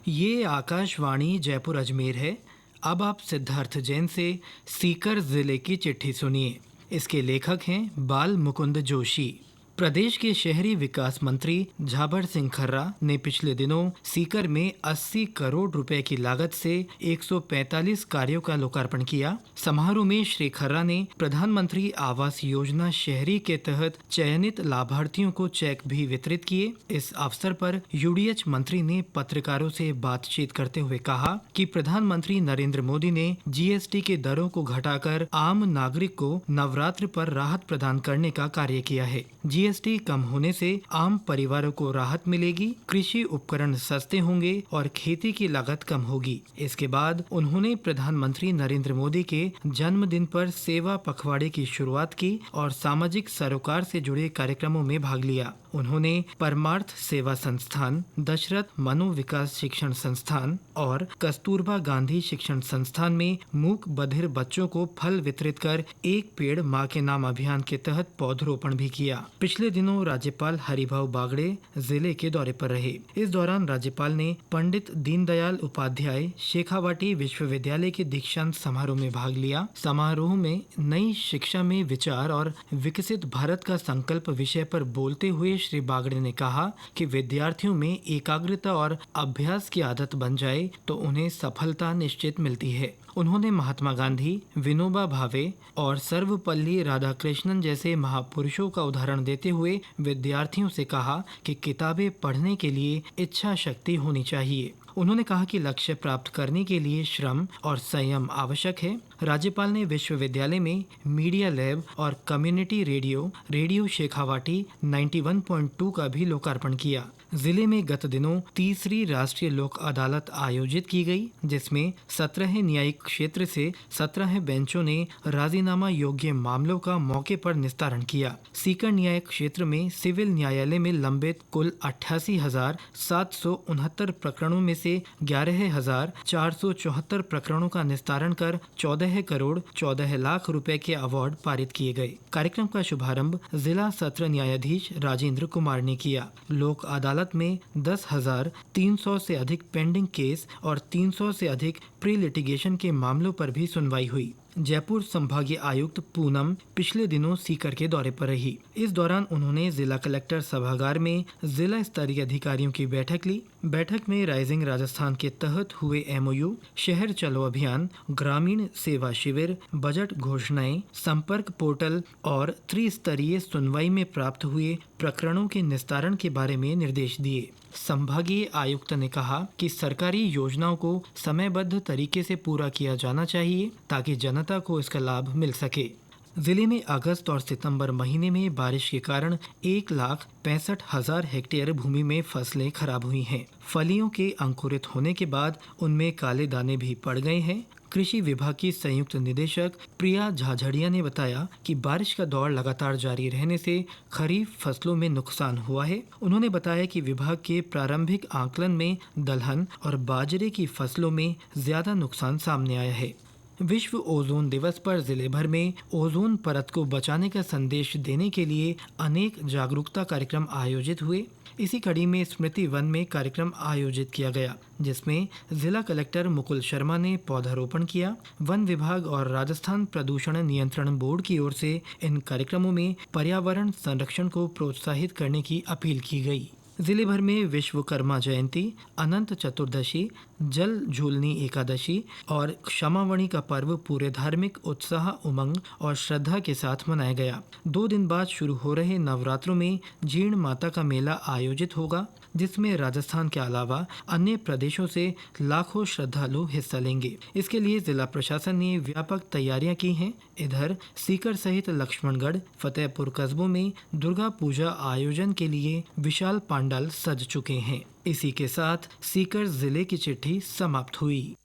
ये आकाशवाणी जयपुर अजमेर है। अब आप सिद्धार्थ जैन से सीकर जिले की चिट्ठी सुनिए। इसके लेखक हैं बाल मुकुंद जोशी। प्रदेश के शहरी विकास मंत्री झाबर सिंह खर्रा ने पिछले दिनों सीकर में 80 करोड़ रुपए की लागत से 145 कार्यों का लोकार्पण किया। समारोह में श्री खर्रा ने प्रधानमंत्री आवास योजना शहरी के तहत चयनित लाभार्थियों को चेक भी वितरित किए। इस अवसर पर यूडीएच मंत्री ने पत्रकारों से बातचीत करते हुए कहा कि प्रधानमंत्री नरेंद्र मोदी ने जीएसटी के दरों को घटाकर आम नागरिक को नवरात्र पर राहत प्रदान करने का कार्य किया है। जीएसटी कम होने से आम परिवारों को राहत मिलेगी, कृषि उपकरण सस्ते होंगे और खेती की लागत कम होगी। इसके बाद उन्होंने प्रधानमंत्री नरेंद्र मोदी के जन्मदिन पर सेवा पखवाड़े की शुरुआत की और सामाजिक सरोकार से जुड़े कार्यक्रमों में भाग लिया। उन्होंने परमार्थ सेवा संस्थान, दशरथ मनोविकास शिक्षण संस्थान और कस्तूरबा गांधी शिक्षण संस्थान में मूक बधिर बच्चों को फल वितरित कर एक पेड़ माँ के नाम अभियान के तहत पौधरोपण भी किया। पिछले दिनों राज्यपाल हरिभाऊ बागड़े जिले के दौरे पर रहे। इस दौरान राज्यपाल ने पंडित दीनदयाल उपाध्याय शेखावाटी विश्वविद्यालय के दीक्षांत समारोह में भाग लिया। समारोह में नई शिक्षा में विचार और विकसित भारत का संकल्प विषय पर बोलते हुए श्री बागड़े ने कहा कि विद्यार्थियों में एकाग्रता और अभ्यास की आदत बन जाए तो उन्हें सफलता निश्चित मिलती है। उन्होंने महात्मा गांधी, विनोबा भावे और सर्वपल्ली राधाकृष्णन जैसे महापुरुषों का उदाहरण देते हुए विद्यार्थियों से कहा कि किताबें पढ़ने के लिए इच्छा शक्ति होनी चाहिए। उन्होंने कहा कि लक्ष्य प्राप्त करने के लिए श्रम और संयम आवश्यक है। राज्यपाल ने विश्वविद्यालय में मीडिया लैब और कम्युनिटी रेडियो शेखावाटी 91.2 का भी लोकार्पण किया। जिले में गत दिनों तीसरी राष्ट्रीय लोक अदालत आयोजित की गई, जिसमें 17 न्यायिक क्षेत्र से 17 बेंचों ने राजीनामा योग्य मामलों का मौके पर निस्तारण किया। सीकर न्यायिक क्षेत्र में सिविल न्यायालय में लंबित कुल 88,769 प्रकरणों में से 11,474 प्रकरणों का निस्तारण कर 14 करोड़ 14 लाख रुपए के अवार्ड पारित किए गए। कार्यक्रम का शुभारंभ जिला सत्र न्यायाधीश राजेंद्र कुमार ने किया। लोक अदालत में 10,300 से अधिक पेंडिंग केस और 300 से अधिक प्री लिटिगेशन के मामलों पर भी सुनवाई हुई। जयपुर संभागीय आयुक्त पूनम पिछले दिनों सीकर के दौरे पर रही। इस दौरान उन्होंने जिला कलेक्टर सभागार में जिला स्तरीय अधिकारियों की बैठक ली। बैठक में राइजिंग राजस्थान के तहत हुए एमओयू, शहर चलो अभियान, ग्रामीण सेवा शिविर, बजट घोषणाएं, संपर्क पोर्टल और त्रिस्तरीय सुनवाई में प्राप्त हुए प्रकरणों के निस्तारण के बारे में निर्देश दिए। संभागीय आयुक्त ने कहा कि सरकारी योजनाओं को समयबद्ध तरीके से पूरा किया जाना चाहिए ताकि जनता को इसका लाभ मिल सके। जिले में अगस्त और सितंबर महीने में बारिश के कारण 1,65,000 हेक्टेयर भूमि में फसलें खराब हुई हैं। फलियों के अंकुरित होने के बाद उनमें काले दाने भी पड़ गए हैं। कृषि विभाग की संयुक्त निदेशक प्रिया झाझड़िया ने बताया कि बारिश का दौर लगातार जारी रहने से खरीफ फसलों में नुकसान हुआ है। उन्होंने बताया कि विभाग के प्रारंभिक आकलन में दलहन और बाजरे की फसलों में ज्यादा नुकसान सामने आया है। विश्व ओजोन दिवस पर जिले भर में ओजोन परत को बचाने का संदेश देने के लिए अनेक जागरूकता कार्यक्रम आयोजित हुए। इसी कड़ी में स्मृति वन में कार्यक्रम आयोजित किया गया, जिसमें जिला कलेक्टर मुकुल शर्मा ने पौधारोपण किया। वन विभाग और राजस्थान प्रदूषण नियंत्रण बोर्ड की ओर से इन कार्यक्रमों में पर्यावरण संरक्षण को प्रोत्साहित करने की अपील की गई। जिले भर में विश्वकर्मा जयंती, अनंत चतुर्दशी, जल झूलनी एकादशी और क्षमावणी का पर्व पूरे धार्मिक उत्साह, उमंग और श्रद्धा के साथ मनाया गया। 2 दिन बाद शुरू हो रहे नवरात्रों में जीर्ण माता का मेला आयोजित होगा, जिसमें राजस्थान के अलावा अन्य प्रदेशों से लाखों श्रद्धालु हिस्सा लेंगे। इसके लिए जिला प्रशासन ने व्यापक तैयारियां की हैं। इधर सीकर सहित लक्ष्मणगढ़, फतेहपुर कस्बों में दुर्गा पूजा आयोजन के लिए विशाल पंडाल सज चुके हैं। इसी के साथ सीकर जिले की चिट्ठी समाप्त हुई।